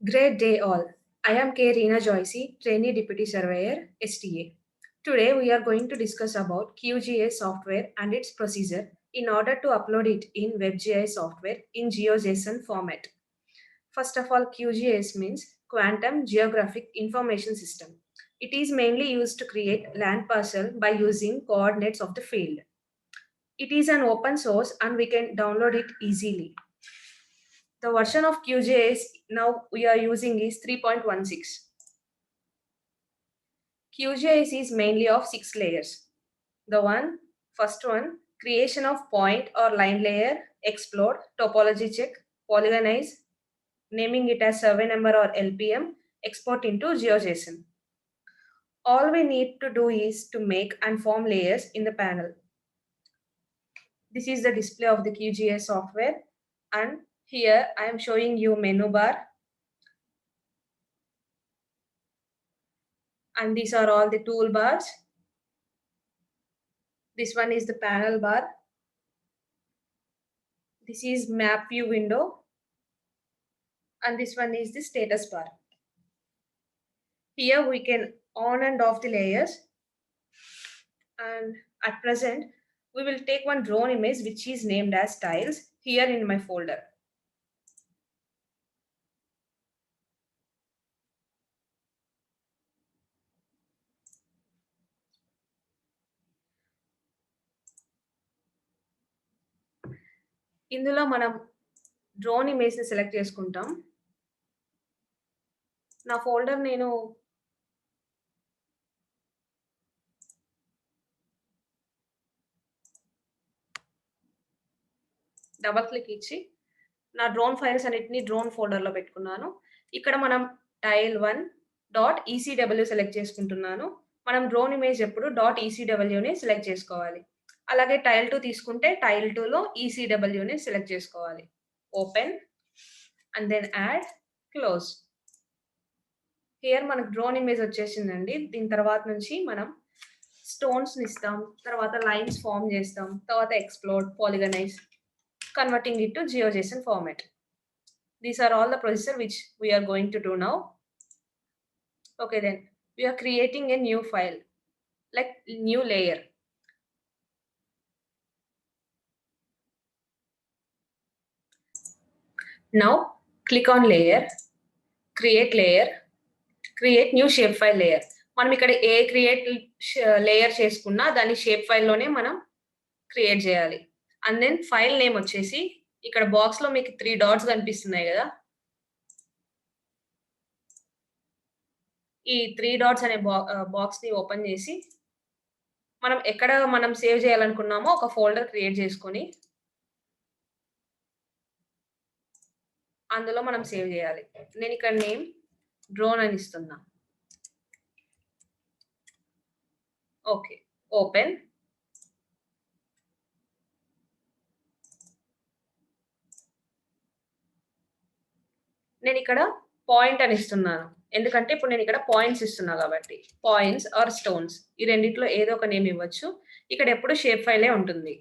Great day all. I am K. Reena Joycey, Trainee Deputy Surveyor, STA. Today we are going to discuss about QGIS software and its procedure in order to upload it in WebGIS software in GeoJSON format. First of all, QGIS means Quantum Geographic Information System. It is mainly used to create land parcel by using coordinates of the field. It is an open source and we can download it easily. The version of QGIS now we are using is 3.16. QGIS is mainly of 6 layers. First one, creation of point or line layer, explode, topology check, polygonize, naming it as survey number or LPM, export into GeoJSON. All we need to do is to make and form layers in the panel. This is the display of the QGIS software, and here I am showing you menu bar, and these are all the toolbars. This one is the panel bar. This is map view window, and this one is the status bar. Here we can on and off the layers, and at present we will take one drone image which is named as tiles here in my folder. ఇందులో మనం drone image ని select చేసుకుంటాం. నా folder నేను double click ఇచ్చి నా drone files అన్నిటిని drone folder లో పెట్టుకున్నాను. ఇక్కడ మనం tile1.ecw సెలెక్ట్ చేసుకుంటున్నాను. మనం డ్రోన్ ఇమేజ్ ఎప్పుడు .ecw ని సెలెక్ట్ చేసుకోవాలి. అలాగే tile2 తీసుకుంటే tile2 లో ECW ని సెలెక్ట్ చేసుకోవాలి. Open and then add, close. Here మనకు డ్రోన్ ఇమేజ్ వచ్చేసిందండి. దీని తర్వాత నుంచి మనం స్టోన్స్ ని ఇస్తాం, తర్వాత లైన్స్ ఫామ్ చేస్తాం, తర్వాత explode, పాలిగనైజ్, converting it to GeoJSON format. These are all the procedure which we are going to do now. Okay, then we are creating a new file, like new layer. Now click on layer, create new shapefile layer. మనం ఇక్కడ ఏ create layer చేసుకున్నా దాని shape file లోనే మనం create చేయాలి. And then file name వచ్చేసి ఇక్కడ box లో మీకు 3 డాట్స్ కనిపిస్తున్నాయి కదా, ఈ 3 డాట్స్ అనే బాక్స్ ని ఓపెన్ చేసి మనం ఎక్కడ మనం సేవ్ చేయాలనుకున్నామో ఒక ఫోల్డర్ క్రియేట్ చేసుకొని అందులో మనం సేవ్ చేయాలి. నేను ఇక్కడ నేమ్ డ్రోన్ అని ఇస్తున్నా. Okay, open. నేను ఇక్కడ పాయింట్ అని ఇస్తున్నాను, ఎందుకంటే ఇప్పుడు నేను ఇక్కడ పాయింట్స్ ఇస్తున్నా కాబట్టి. పాయింట్స్ ఆర్ స్టోన్స్, ఈ రెండిట్లో ఏదో ఒక నేమ్ ఇవ్వచ్చు. ఇక్కడ ఎప్పుడు షేప్ ఫైలే ఉంటుంది.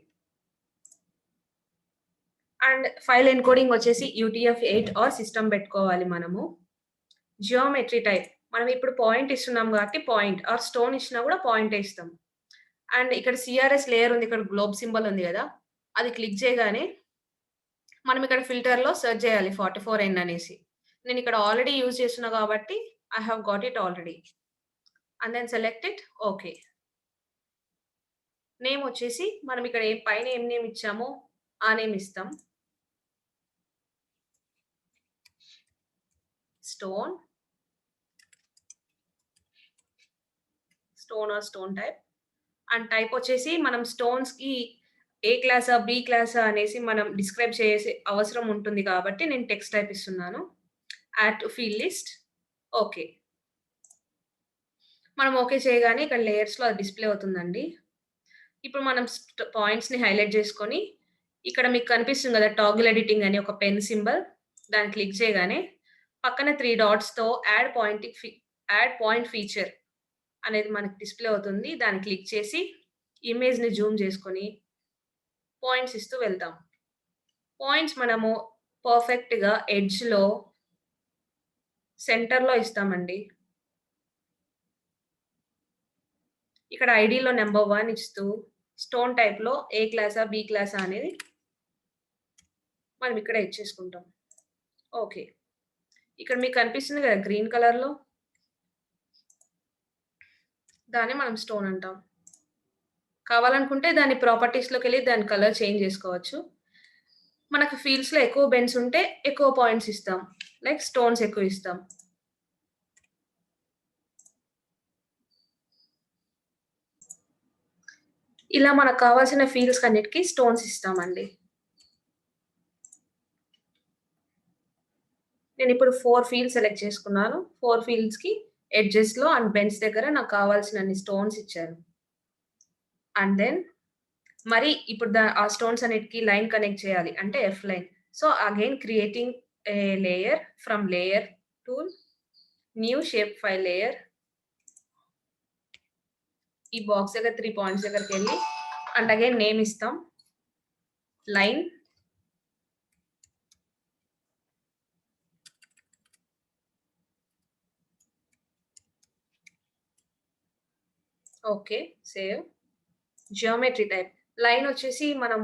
అండ్ ఫైల్ ఎన్కోడింగ్ వచ్చేసి UTF-8 ఆర్ సిస్టమ్ పెట్టుకోవాలి మనము. జియోమెట్రీ టైప్ మనం ఇప్పుడు పాయింట్ ఇస్తున్నాం కాబట్టి పాయింట్, ఆర్ స్టోన్ ఇచ్చినా కూడా పాయింట్ ఇస్తాం. అండ్ ఇక్కడ CRS లేయర్ ఉంది, ఇక్కడ గ్లోబ్ సింబల్ ఉంది కదా, అది క్లిక్ చేయగానే మనం ఇక్కడ ఫిల్టర్ లో సెర్చ్ చేయాలి 44N అనేసి. నేను ఇక్కడ ఆల్రెడీ యూజ్ చేస్తున్నా కాబట్టి I have got it already. And then select it. Okay. Name వచ్చేసి మనం ఇక్కడ పైన ఏం నేమ్ ఇచ్చామో ఆ నేమ్ ఇస్తాం. Stone or stone type. And type వచ్చేసి మనం స్టోన్స్ కి ఏ క్లాసా బి క్లాసా అనేసి మనం డిస్క్రైబ్ చేసే అవసరం ఉంటుంది కాబట్టి నేను టెక్స్ట్ టైప్ ఇస్తున్నాను. Add to field list. Okay. మనం ఓకే చేయగానే ఇక్కడ లేయర్స్ లో అది డిస్ప్లే అవుతుందండి. ఇప్పుడు మనం పాయింట్స్ ని హైలైట్ చేసుకొని ఇక్కడ మీకు కనిపిస్తుంది కదా టాగుల్ ఎడిటింగ్ అని ఒక పెన్ సింబల్, దాన్ని క్లిక్ చేయగానే పక్కన 3 డాట్స్ తో యాడ్ పాయింట్ ఫీచర్ అనేది మనకి డిస్ప్లే అవుతుంది. దాన్ని క్లిక్ చేసి ఇమేజ్ ని జూమ్ చేసుకొని పాయింట్స్ ఇస్తూ వెళ్తాం. పాయింట్స్ మనము పర్ఫెక్ట్ గా ఎడ్జ్ లో సెంటర్‌లో ఇస్తామండి. ఇక్కడ ఐడీలో నంబర్ 1 ఇస్తూ స్టోన్ టైప్‌లో ఏ క్లాసా? బి క్లాసా? అనేది మనం ఇక్కడ ఇచ్చేసుకుంటాం. ఓకే. ఇక్కడ మీకు కనిపిస్తుంది కదా! గ్రీన్ కలర్‌లో దాన్ని మనం స్టోన్ అంటాం. కావాలనుకుంటే దాని ప్రాపర్టీస్‌లోకెళ్ళి దాని కలర్ చేంజ్ జేసుకోవచ్చు. మనకు ఫీల్డ్స్‌లో ఎక్కువ బెండ్స్ ఉంటే ఎక్కువ పాయింట్స్ ఇస్తాం. లైక్ స్టోన్స్ ఎక్కువ ఇస్తాం. ఇలా మనకు కావాల్సిన ఫీల్డ్స్‌కన్నిటికి స్టోన్స్ ఇస్తామండి. నేనిప్పుడు 4 ఫీల్డ్స్ సెలెక్ట్ చేసుకున్నాను. 4 ఫీల్డ్స్‌కి ఎడ్జెస్‌లో అండ్ బెండ్స్ దగ్గర నాకు కావాల్సినన్ని స్టోన్స్ ఇచ్చారు. అండ్ దెన్ మరి ఇప్పుడు ఆ స్టోన్స్ అన్నిటికి లైన్ కనెక్ట్ చేయాలి. అంటే F line. So, again creating a layer from layer tool, new shape file layer. ఈ బాక్స్ దగ్గర 3 పాయింట్స్ దగ్గరికెళ్ళి అండ్ అగైన్ నేమ్ ఇస్తాం. Line. Okay. Save. Geometry type. Line వచ్చేసి మనం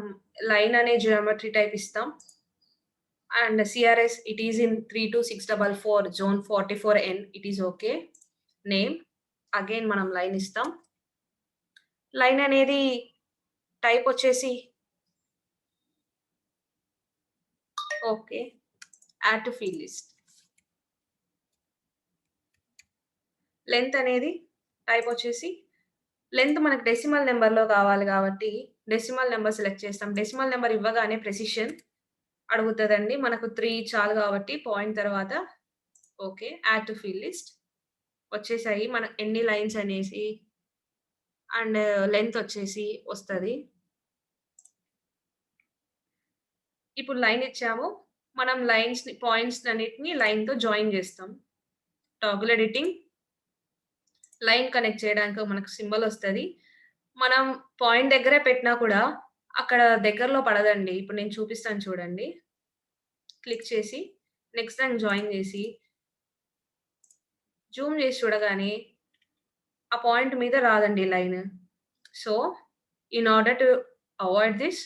లైన్ అనే జియోమెట్రీ టైప్ ఇస్తాం. And CRS it is in 32644 zone 44N. It is okay. Name. Again మనం line ఇస్తాం. లైన్ అనేది టైప్ వచ్చేసి okay. Add to field list. Length అనేది టైప్ వచ్చేసి లెంత్ మనకు డెసిమల్ నంబర్‌లో కావాలి కాబట్టి డెసిమల్ నంబర్ సెలెక్ట్ చేస్తాం. డెసిమల్ నంబర్ ఇవ్వగానే ప్రెసిషన్ అడుగుతదండి. మనకు 3 చాలు కాబట్టి పాయింట్ తర్వాత okay. Add to field list వచ్చేసాయి. మన ఎన్ని లైన్స్ అనేసి అండ్ లెంత్ వచ్చేసి వస్తది. ఇప్పుడు లైన్ ఇచ్చాము. మనం పాయింట్స్‌నన్నిటిని లైన్‌తో జాయిన్ చేస్తాం. Toggle editing. లైన్ కనెక్ట్ చేయడానికి మనకు సింబల్ వస్తది. మనం పాయింట్ దగ్గరే పెట్టినా కూడా అక్కడ దగ్గరలో పడదండి. ఇప్పుడు నేను చూపిస్తాను చూడండి. క్లిక్ చేసి నెక్స్ట్ దాన్ని జాయిన్ చేసి జూమ్ చేసి చూడగానే ఆ పాయింట్ మీద రాదండి line. So, in order to avoid this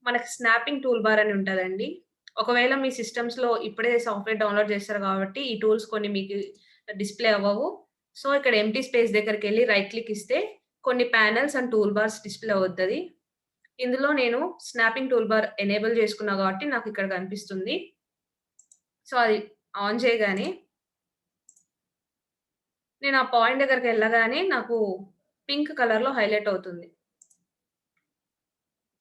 మనకి స్నాపింగ్ టూల్ బార్ అని ఉంటదండి. ఒకవేళ మీ సిస్టమ్స్‌లో ఇప్పుడే సాఫ్ట్‌వేర్ డౌన్‌లోడ్ చేస్తారు కాబట్టి ఈ టూల్స్ కొన్ని మీకు డిస్‌ప్లే అవ్వవు. సో, ఇక్కడ ఎంప్టీ స్పేస్ దగ్గరికెళ్లి రైట్ క్లిక్ ఇస్తే కొన్ని panels and tool bars display అవుతది. ఇందులో నేను స్నాపింగ్ టూల్ బార్ ఎనేబుల్ చేసుకున్నా కాబట్టి నాకిక్కడ కనిపిస్తుంది. సో, అది ఆన్ చేయగానే నేను ఆ పాయింట్ దగ్గరికెళ్ళగానే నాకు పింక్ కలర్‌లో హైలైట్ అవుతుంది.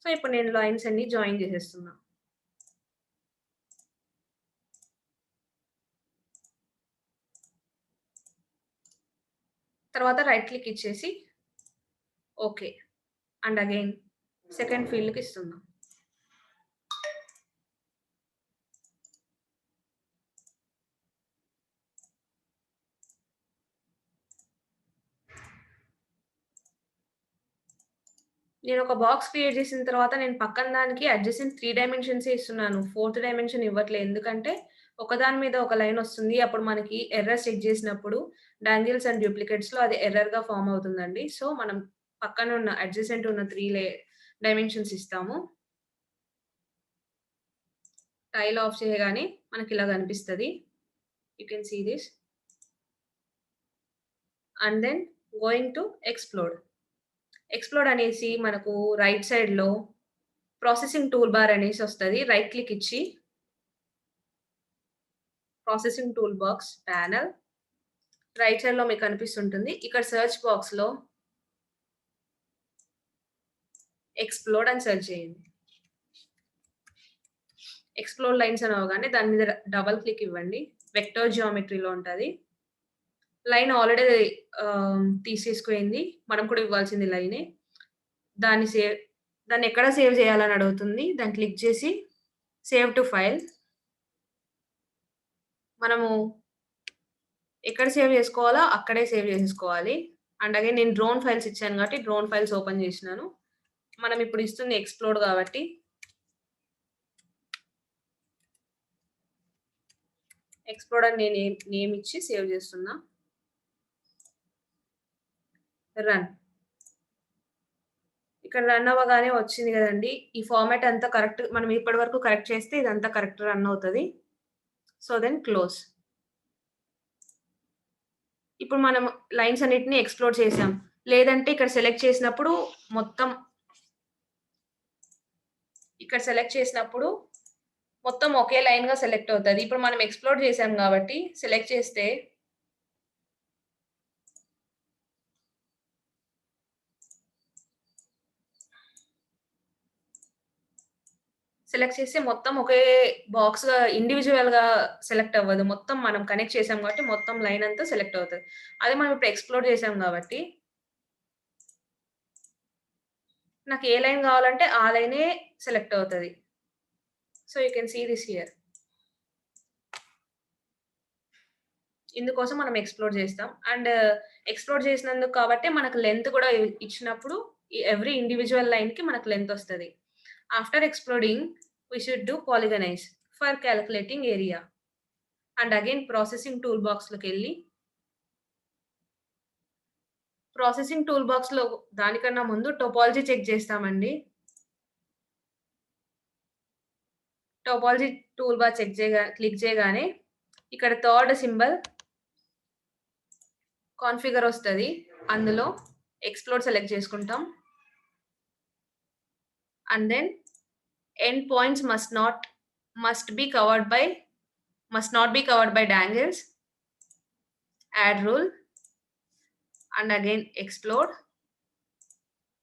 సో, ఇప్పుడు నేను లైన్స్ అన్ని జాయిన్ చేసేస్తున్నా. తర్వాత రైట్ క్లిక్ ఇచ్చేసి ఓకే. అండ్ అగైన్ సెకండ్ ఫీల్డ్‌కి ఇస్తున్నా. నేనొక బాక్స్ క్రియేట్ చేసిన తర్వాత నేను పక్కన దానికి అడ్జసెంట్ 3 డైమెన్షన్సే ఇస్తున్నాను. ఫోర్త్ డైమెన్షన్ ఇవ్వట్లే. ఎందుకంటే ఒకదాని మీద ఒక లైన్ వస్తుంది. అప్పుడు మనకి ఎర్రర్స్ చెక్ చేసినప్పుడు డాంగిల్స్ అండ్ డూప్లికేట్స్‌లో అది ఎర్రర్‌గా ఫార్మ్ అవుతుందండి. సో, మనం పక్కన ఉన్న అడ్జసెంట్ ఉన్న 3 డైమెన్షన్స్ ఇస్తాము. టైల్ ఆఫ్ చేయగానే మనకిలా కనిపిస్తది. You can see this. And then going to explode. Explode అనేసి మనకు రైట్ సైడ్‌లో ప్రాసెసింగ్ టూల్ బార్ అనేసొస్తది. రైట్ క్లిక్ ఇచ్చి processing tool box panel right సైడ్‌లో మీకు కనిపిస్తుంటుంది. ఇక్కడ సెర్చ్ బాక్స్‌లో ఎక్స్‌ప్లోడ్ అని సెర్చ్ చేయండి. ఎక్స్‌ప్లోడ్ లైన్స్ అని అవ్వగానే దాని మీద డబుల్ క్లిక్ ఇవ్వండి. వెక్టర్ జియోమెట్రీలో ఉంటది. లైన్ ఆల్రెడీ తీసేసుకుపోయింది. మనం కూడా ఇవ్వాల్సింది లైనే. దాన్ని సేవ్ దాన్నెక్కడ సేవ్ చేయాలని అడుగుతుంది. దాన్ని క్లిక్ చేసి సేవ్ టు ఫైల్. మనము ఎక్కడ సేవ్ చేసుకోవాలో అక్కడే సేవ్ చేసేసుకోవాలి. అండ్ అగైన్ నేను డ్రోన్ ఫైల్స్ ఇచ్చాను కాబట్టి డ్రోన్ ఫైల్స్ ఓపెన్ చేసినాను. మనం ఇప్పుడు ఇస్తుంది ఎక్స్‌ప్లోడ్ కాబట్టి ఎక్స్‌ప్లోర్ అని నేను నేమ్ ఇచ్చి సేవ్ చేస్తున్నా. రన్. ఇక్కడ రన్ అవ్వగానే వచ్చింది గదండీ! ఈ ఫార్మాట్ అంతా కరెక్ట్ మనం ఇప్పటి వరకు కరెక్ట్ చేస్తే ఇదంతా కరెక్ట్ రన్ అవుతది. So, then close. ఇప్పుడు మనం లైన్స్ అన్నిటిని ఎక్స్‌ప్లోర్ చేసాం. లేదంటే ఇక్కడ సెలెక్ట్ చేసినప్పుడు మొత్తం ఇక్కడ సెలెక్ట్ చేసినప్పుడు మొత్తం ఒకే లైన్‌గా సెలెక్ట్ అవుతది. ఇప్పుడు మనం ఎక్స్‌ప్లోర్ చేసాం గాబట్టి సెలెక్ట్ చేస్తే సెలెక్ట్ చేస్తే మొత్తం ఒకే బాక్స్‌గా ఇండివిడ్యుయల్‌గా సెలెక్ట్ అవ్వదు. మొత్తం మనం కనెక్ట్ చేసాం కాబట్టి మొత్తం లైన్ అంతా సెలెక్ట్ అవుతది. అదే మనం ఇప్పుడు ఎక్స్‌ప్లోర్ చేసాం గాబట్టి నాకు ఏ లైన్ గావాలంటే ఆ లైనే సెలెక్ట్ అవుతది. So, you can see this here. ఇందుకోసం మనం ఎక్స్‌ప్లోర్ చేస్తాం. అండ్ ఎక్స్‌ప్లోర్ చేసినందుకు కాబట్టే మనకు లెంత్ కూడా ఇచ్చినప్పుడు ఎవ్రీ ఇండివిడ్యువల్ లైన్‌కి మనకు లెంత్ ఒస్తది. After exploding we should do polygonize for calculating area. And again processing tool బాక్స్‌లోకెళ్ళి ప్రాసెసింగ్ టూల్ బాక్స్‌లో దానికన్నా ముందు టోపోలాజీ చెక్ చేస్తామండి. టోపోలాజీ టూల్ బార్ క్లిక్ చేయగానే ఇక్కడ థర్డ్ సింబల్ కాన్ఫిగర్ ఒస్తది. అందులో ఎక్స్‌ప్లోర్ సెలెక్ట్ చేసుకుంటాం. And then end points must be covered by must not be covered by dangles. Add rule and again explode.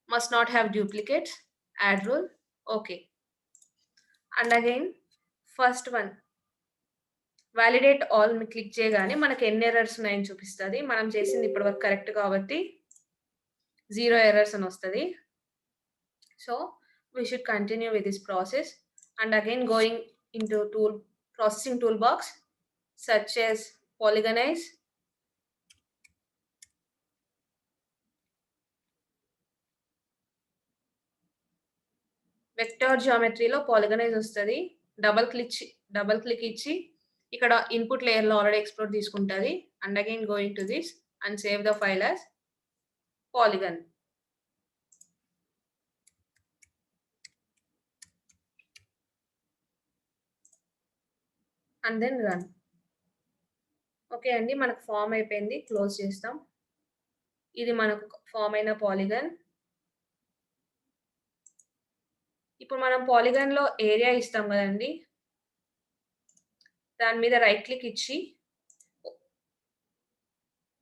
Must not have duplicates. Add rule. Okay. And again first one validate all click చేయగానే మనకు ఎన్ని errors ఉన్నాయని చూపిస్తది. మనం చేసింది ఇప్పటివరకు correct కాబట్టి 0 errors అని వస్తది. So we should continue with this process and again going into processing toolbox such as polygonize, vector జియోమెట్రీలో పాలిగనైజ్ వస్తది. డబుల్ క్లిక్ ఇచ్చి ఇక్కడ ఇన్‌పుట్ లేయర్‌లో ఆల్రెడీ ఎక్స్‌ప్లోర్ తీసుకుంటది. And again going to this and save the file as polygon. And then run. Okay అండి. మనకు form అయిపోయింది. Close చేస్తాం. ఇది మనకు ఫార్మ్ అయిన పాలిగన్. ఇప్పుడు మనం పాలిగన్‌లో ఏరియా ఇస్తాం గదండీ! దాని మీద రైట్ క్లిక్ ఇచ్చి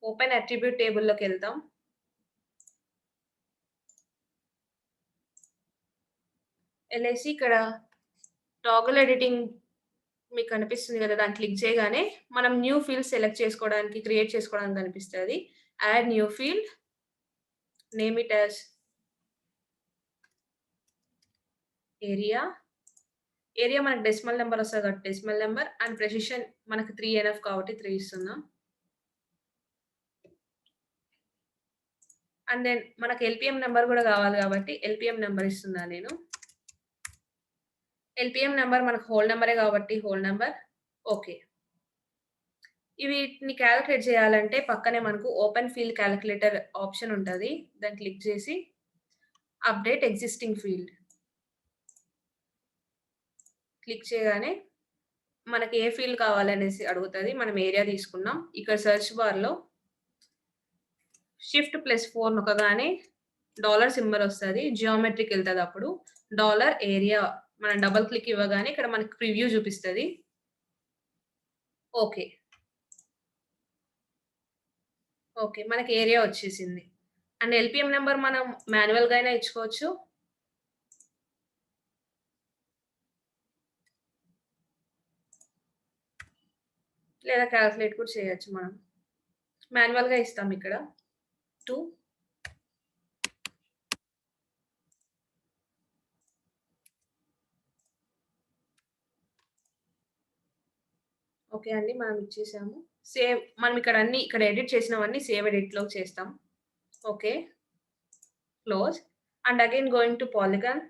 ఓపెన్ అట్రిబ్యూట్ టేబుల్‌లోకెళ్తాం. ఎళ్ళేసి ఇక్కడ టాగుల్ ఎడిటింగ్ మీకు కనిపిస్తుంది గదా! దాన్ని క్లిక్ చేయగానే మనం న్యూ ఫీల్డ్ క్రియేట్ చేసుకోవడానికి కనిపిస్తది. Add new field. Name it as area. Area మనకు డెసిమల్ నంబర్ వస్తది కాబట్టి డెసిమల్ నంబర్ అండ్ ప్రెసిషన్ మనకు 3 ఎనఫ్ కాబట్టి 3 ఇస్తున్నాం. అండ్ దెన్ మనకు ఎల్‌పీఎం నంబర్ గూడా గావాలి కాబట్టి ఎల్‌పీఎం నంబర్ ఇస్తున్నా నేను. ఎల్‌పీఎం నంబర్ మనకు హోల్ నంబరే కాబట్టి హోల్ నంబర్. ఓకే. వీటిని కాలిక్యులేట్ చేయాలంటే పక్కనే మనకు ఓపెన్ ఫీల్డ్ కాలిక్యులేటర్ ఆప్షన్ ఉంటది. దాన్ని క్లిక్ చేసి అప్డేట్ ఎగ్జిస్టింగ్ ఫీల్డ్. క్లిక్ చేయగానే మనకి ఏ ఫీల్డ్ కావాలనేసి అడుగుతది. మనం ఏరియా తీసుకున్నాం. ఇక్కడ సెర్చ్ బార్‌లో షిఫ్ట్+4 నొక్కగానే డాలర్ సింబల్ వస్తది. జియోమెట్రీకెళ్తది అప్పుడు. డాలర్ ఏరియా మనం డబుల్ క్లిక్ ఇవ్వగానే ఇక్కడ మనకి ప్రివ్యూ చూపిస్తది. ఓకే. ఓకే. మనకి ఏరియా వచ్చేసింది. అండ్ ఎల్‌పీఎం నంబర్ మనం మాన్యువల్‌గా అయినా ఇచ్చుకోవచ్చు. లేదా కాలిక్యులేట్ కూడా చేయొచ్చు మనం. మాన్యువల్‌గా ఇస్తాం ఇక్కడ. 2 ఓకే అండి. మనం ఇచ్చేసాము. మనం ఇక్కడ ఎడిట్ చేసినవన్నీ సేవ్ ఎడిట్‌లో చేస్తాం. Okay. Close and again going to polygon.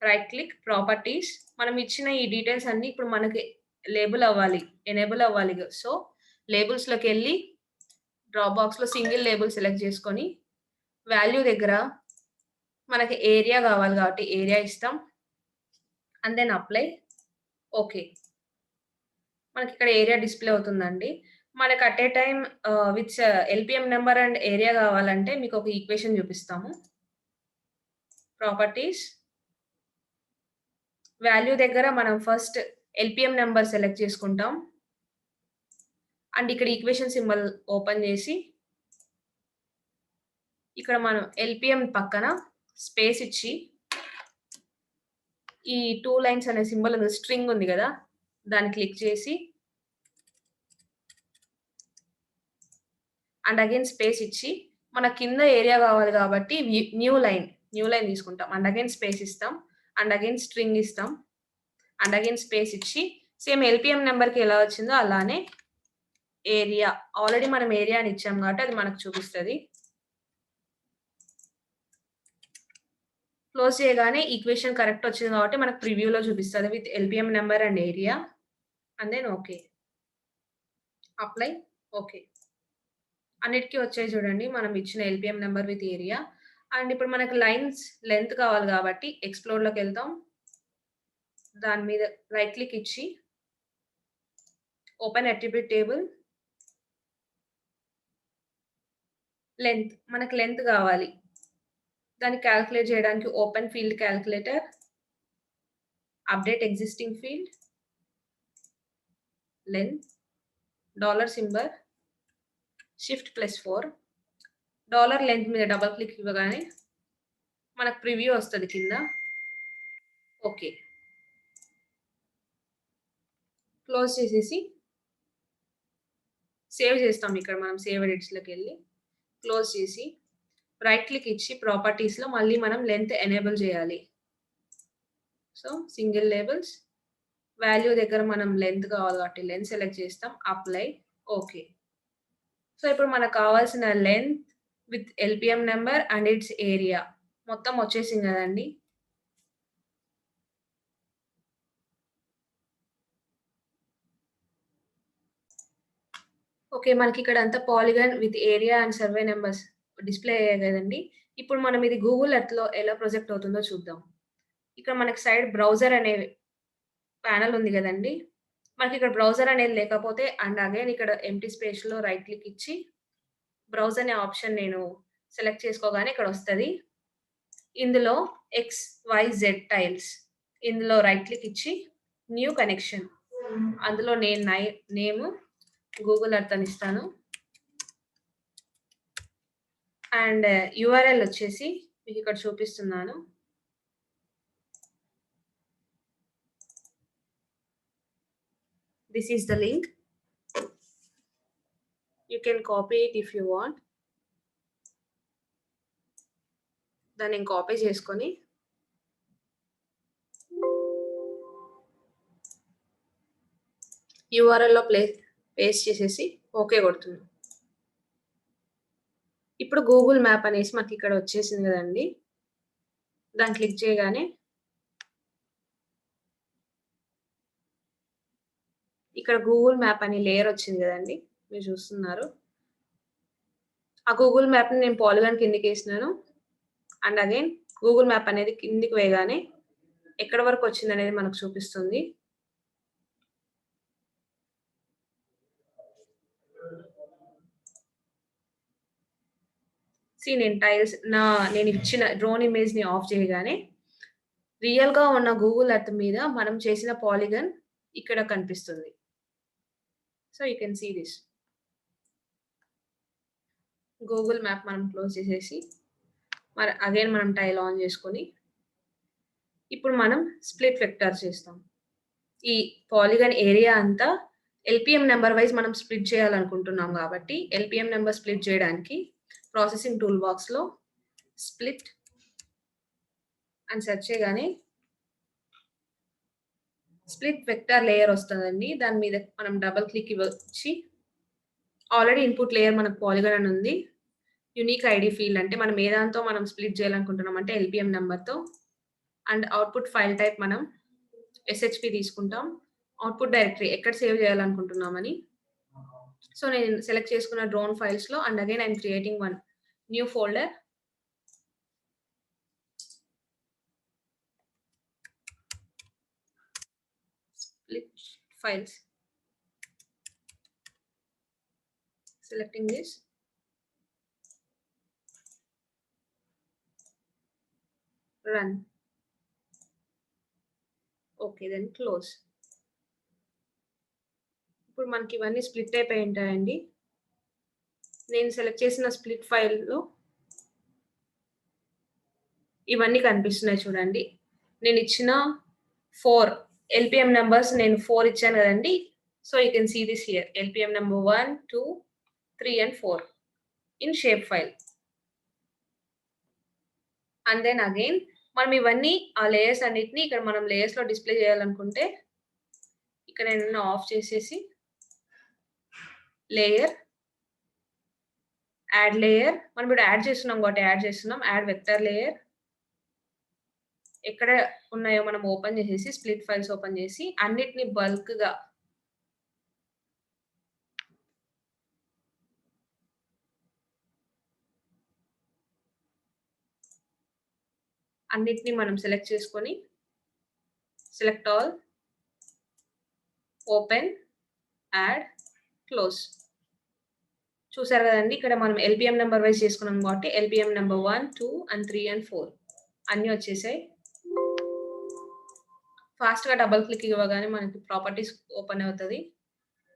Right click properties. మనం ఇచ్చిన ఈ డీటెయిల్స్ అన్నీ ఇప్పుడు మనకి లేబుల్ అవ్వాలి. ఎనేబుల్ అవ్వాలి. సో, లేబుల్స్‌లోకెళ్ళి డ్రాప్ బాక్స్‌లో సింగిల్ లేబుల్ సెలెక్ట్ చేసుకొని, వాల్యూ దగ్గర మనకి ఏరియా కావాలి కాబట్టి ఏరియా ఇస్తాం. And then apply. ఓకే. మనకిక్కడ ఏరియా డిస్‌ప్లే అవుతుందండి. మనకు at a time with LPM number and area కావాలంటే మీకొక ఈక్వేషన్ చూపిస్తాము. ప్రాపర్టీస్. వాల్యూ దగ్గర మనం ఫస్ట్ ఎల్‌పీఎం నంబర్ సెలెక్ట్ చేసుకుంటాం. అండ్ ఇక్కడ ఈక్వేషన్ సింబల్ ఓపెన్ చేసి, ఇక్కడ మనం ఎల్‌పీఎం పక్కన స్పేస్ ఇచ్చి, ఈ 2 లైన్స్ అనే సింబల్ ఉంది. స్ట్రింగ్ ఉంది గదా! దాన్ని క్లిక్ చేసి అండ్ అగైన్ స్పేస్ ఇచ్చి, మన కింద ఏరియా కావాలి కాబట్టి న్యూ లైన్ తీసుకుంటాం. అండ్ అగైన్ స్పేస్ ఇస్తాం. అండ్ అగైన్ స్ట్రింగ్ ఇస్తాం. అండ్ అగైన్ స్పేస్ ఇచ్చి, సేమ్ ఎల్‌పీఎం నంబర్‌కి ఎలా వచ్చిందో అలానే ఏరియా. ఆల్రెడీ మనం ఏరియా అని ఇచ్చాం కాబట్టి అది మనకు చూపిస్తది. క్లోజ్ చేయగానే ఈక్వేషన్ కరెక్ట్ వచ్చింది కాబట్టి మనకు ప్రివ్యూలో చూపిస్తది with LPM number and area. And then okay. Apply. Okay. అన్నిటికి వచ్చాయి చూడండి. మనం ఇచ్చిన LPM number with area. And ఇప్పుడు మనకు లైన్స్ లెంత్ కావాలి కాబట్టి ఎక్స్‌ప్లోర్‌లోకెళ్తాం. దాని మీద రైట్ క్లిక్ ఇచ్చి ఓపెన్ అట్రిబ్యూట్ టేబుల్. లెంత్. మనకు లెంత్ కావాలి. దాన్ని కాలిక్యులేట్ చేయడానికి open field calculator. Update existing field. Length. Dollar symbol. Shift +4. Dollar length మీద డబుల్ క్లిక్ ఇవ్వగానే మనకు ప్రివ్యూ వస్తది కింద. ఓకే. క్లోజ్ చేసేసి సేవ్ చేస్తాం. ఇక్కడ మనం సేవ్ ఎడిట్స్‌లోకెళ్ళి క్లోజ్ చేసి రైట్ క్లిక్ ఇచ్చి ప్రాపర్టీస్‌లో మళ్ళీ మనం లెంత్ ఎనేబుల్ చేయాలి. So, single labels. వాల్యూ దగ్గర మనం లెంత్ కావాలి కాబట్టి లెంత్ సెలెక్ట్ చేస్తాం. అప్లై. ఓకే. సో, ఇప్పుడు మనకు కావాల్సిన length with LPM number and it's area మొత్తం వచ్చేసింది కదండీ! ఓకే. మనకిక్కడ అంతా polygon with area and survey numbers display అయ్యాయి గదండీ! ఇప్పుడు మనం ఇది గూగుల్ ఎర్త్‌లో ఎలా ప్రొజెక్ట్ అవుతుందో చూద్దాం. ఇక్కడ మనకి సైడ్ బ్రౌజర్ అనే ప్యానెల్ ఉంది గదండీ! మనకిక్కడ బ్రౌజర్ అనేది లేకపోతే అండ్ అగైన్ ఇక్కడ ఎంప్టీ స్పేస్‌లో రైట్ క్లిక్ ఇచ్చి బ్రౌజ్ అనే ఆప్షన్ నేను సెలెక్ట్ చేసుకోగానే ఇక్కడొస్తది. ఇందులో ఎక్స్, వై, జెడ్ టైల్స్. ఇందులో రైట్ క్లిక్ ఇచ్చి న్యూ కనెక్షన్. అందులో నేను నేమ్ గూగుల్ ఎర్త్ అని ఇస్తాను. అండ్ యూఆర్ఎల్ వచ్చేసి మీకిక్కడ చూపిస్తున్నాను. This is the link. You can copy it if you want. దాన్ని నేను కాపీ చేసుకొని యూఆర్ఎల్‌లో పేస్ట్ చేసేసి ఓకే కొడుతున్నా. ఇప్పుడు గూగుల్ మ్యాప్ అనేసి మనకిక్కడ వచ్చేసింది గదండీ! దాన్ని క్లిక్ చేయగానే ఇక్కడ గూగుల్ మ్యాప్ అనే లేయర్ వచ్చింది గదండీ! మీరు చూస్తున్నారు. ఆ గూగుల్ మ్యాప్‌ని నేను పాలిగాన్ కిందకేసినాను. అండ్ అగైన్ గూగుల్ మ్యాప్ అనేది కిందికి వేయగానే ఎక్కడి వరకు వచ్చిందనేది మనకు చూపిస్తుంది. నేను టైల్స్ నేనిచ్చిన డ్రోన్ ఇమేజ్‌ని ఆఫ్ చేయగానే రియల్‌గా ఉన్న గూగుల్ ఎర్త్ మీద మనం చేసిన పాలిగాన్ ఇక్కడ కనిపిస్తుంది. So, you can see this. Google map మనం క్లోజ్ చేసేసి మరి అగైన్ మనం టైల్ ఆన్ చేసుకొని ఇప్పుడు మనం స్ప్లిట్ వెక్టర్ చేస్తాం. ఈ పాలిగాన్ ఏరియా అంతా ఎల్‌పీఎం నంబర్ వైస్ మనం స్ప్లిట్ చేయాలనుకుంటున్నాం కాబట్టి ఎల్‌పీఎం నంబర్ స్ప్లిట్ చేయడానికి ప్రాసెసింగ్ టూల్ బాక్స్‌లో స్ప్లిట్ అని సెర్చ్ చేయగానే స్ప్లిట్ వెక్టర్ లేయర్ వస్తదండి. దాని మీద మనం డబుల్ క్లిక్ ఇవ్వచ్చి ఆల్రెడీ ఇన్‌పుట్ లేయర్ మనకు పాలిగాన్ అని ఉంది. యూనిక్ ఐడీ ఫీల్డ్ అంటే మనం ఏ దాంతో మనం స్ప్లిట్ చేయాలనుకుంటున్నాం అంటే ఎల్‌పీఎం నంబర్‌తో. అండ్ అవుట్‌పుట్ ఫైల్ టైప్ మనం ఎస్‌హెచ్‌పి తీసుకుంటాం. అవుట్‌పుట్ డైరెక్టరీ ఎక్కడ సేవ్ చేయాలనుకుంటున్నామని. సో, నేను సెలెక్ట్ చేసుకున్న డ్రోన్ ఫైల్స్‌లో and again I'm creating one new folder. Split files. Selecting this. Run. Okay, then close. ఇప్పుడు మనకి ఇవన్నీ స్ప్లిట్ అయిపోయి ఉంటాయండి. నేను సెలెక్ట్ చేసిన స్ప్లిట్ ఫైల్‌లో ఇవన్నీ కనిపిస్తున్నాయి చూడండి. నేనిచ్చిన 4 ఎల్‌పిఎం నంబర్స్ నేను 4 ఇచ్చాను గదండీ! So, you can see this here. LPM number 1, 2, 3 and 4 in shape file. And then again మనం ఇవన్నీ ఆ లేయర్స్ అన్నిటిని ఇక్కడ మనం లేయర్స్‌లో డిస్‌ప్లే చేయాలనుకుంటే ఇక్కడ ఏదైనా ఆఫ్ చేసేసి లేయర్, యాడ్ లేయర్ మనం ఇప్పుడు యాడ్ చేస్తున్నాం కాబట్టి యాడ్ చేస్తున్నాం. Add vector layer. ఎక్కడ ఉన్నాయో మనం ఓపెన్ చేసేసి స్ప్లిట్ ఫైల్స్ ఓపెన్ చేసి అన్నిటిని బల్క్‌గా అన్నిటిని మనం సెలెక్ట్ చేసుకొని select all, open, add, close. చూసారు కదండీ! ఇక్కడ మనం ఎల్‌పిఎం నంబర్ వైస్ చేసుకున్నాం కాబట్టి ఎల్‌పిఎం నంబర్ 1, 2 అండ్ 3 అండ్ 4 అన్నీ వచ్చేసాయి. ఫాస్ట్‌గా డబుల్ క్లిక్ ఇవ్వగానే మనకి ప్రాపర్టీస్ ఓపెన్ అవుతది.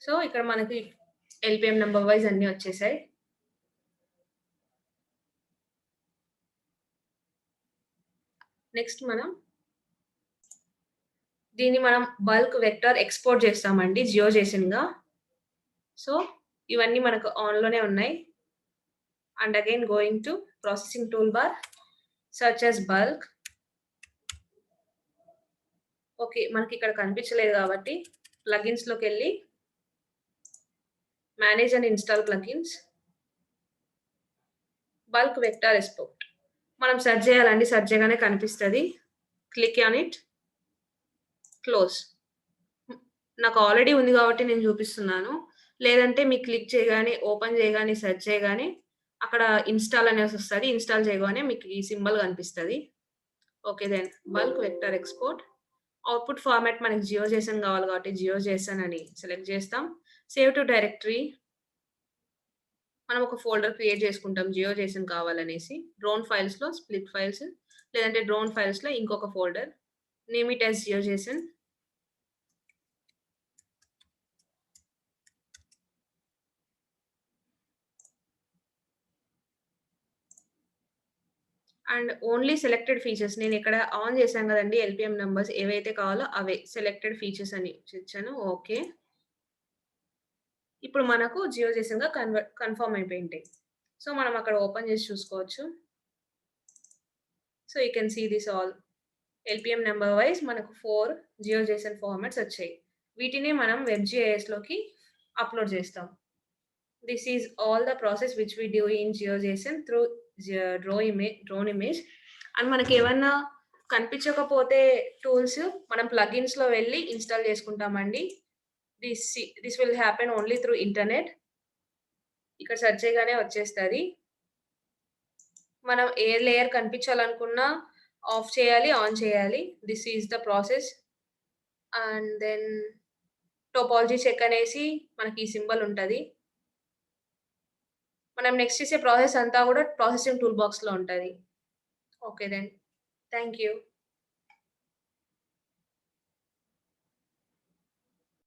సో, ఇక్కడ మనకి ఎల్‌పిఎం నంబర్ వైస్ అన్నీ వచ్చేసాయి. నెక్స్ట్ దీన్ని మనం బల్క్ వెక్టర్ ఎక్స్‌పోర్ట్ చేస్తామండి జియోజేసన్‌గా. సో, ఇవన్నీ మనకు ఆన్‌లోనే ఉన్నాయి. And again going to processing tool bar, search as bulk. Okay. మనకిక్కడ కనిపించలేదు కాబట్టి ప్లగిన్స్‌లోకెళ్ళి manage and install plugins. Bulk vector export. మనం సెర్చ్ చేయాలండి. సెర్చ్ చేయగానే కనిపిస్తది. Click on it. క్లోజ్. నాకు ఆల్రెడీ ఉంది కాబట్టి నేను చూపిస్తున్నాను. లేదంటే మీకు క్లిక్ చేయగానే, ఓపెన్ చేయగానే, సెర్చ్ చేయగానే అక్కడ ఇన్‌స్టాల్ అనేసొస్తది. ఇన్‌స్టాల్ చేయగానే మీకు ఈ సింబల్ కనిపిస్తది. Okay. Then bulk vector export. Output format మనకి జియోజేసన్ కావాలి కాబట్టి జియోజేసన్ అని సెలెక్ట్ చేస్తాం. Save to directory. మనం ఒక ఫోల్డర్ క్రియేట్ చేసుకుంటాం జియోజేసన్ కావాలనేసి. డ్రోన్ ఫైల్స్‌లో స్ప్లిట్ ఫైల్స్ లేదంటే డ్రోన్ ఫైల్స్‌లో ఇంకొక folder. Name it as GeoJSON. And only selected features నేనిక్కడ ఆన్ చేశాను కదండీ ఎల్‌పిఎం నంబర్స్ ఏవైతే కావాలో అవే సెలెక్టెడ్ ఫీచర్స్ అని ఇచ్చాను. ఓకే. ఇప్పుడు మనకు జియోజేసన్‌గా కన్ఫర్మ్ అయిపోయింటాయి. సో, మనం అక్కడ ఓపెన్ చేసి చూసుకోవచ్చు. So, you can see this all. LPM number wise మనకు 4 జియోజేసన్ ఫార్మాట్స్ వచ్చాయి. వీటిని మనం వెబ్.js లోకి అప్‌లోడ్ చేస్తాం. This is all the process which we do in GeoJSON through drone image. And మనకేమన్నా కనిపించకపోతే టూల్స్ మనం ప్లగిన్స్‌లో వెళ్లి ఇన్‌స్టాల్ చేసుకుంటామండి. This will happen only through internet. ఇక్కడ సెర్చ్ చేయగానే వచ్చేస్తది. మనం ఏ లేయర్ కనిపించాలనుకున్నా ఆఫ్ చేయాలి, ఆన్ చేయాలి. This is the process. And then topology check అనేసి మనకి ఈ సింబల్ ఉంటది. మనం నెక్స్ట్ చేసే ప్రాసెస్ అంతా కూడా ప్రాసెసింగ్ టూల్ బాక్స్‌లో ఉంటది. Okay then. Thank you.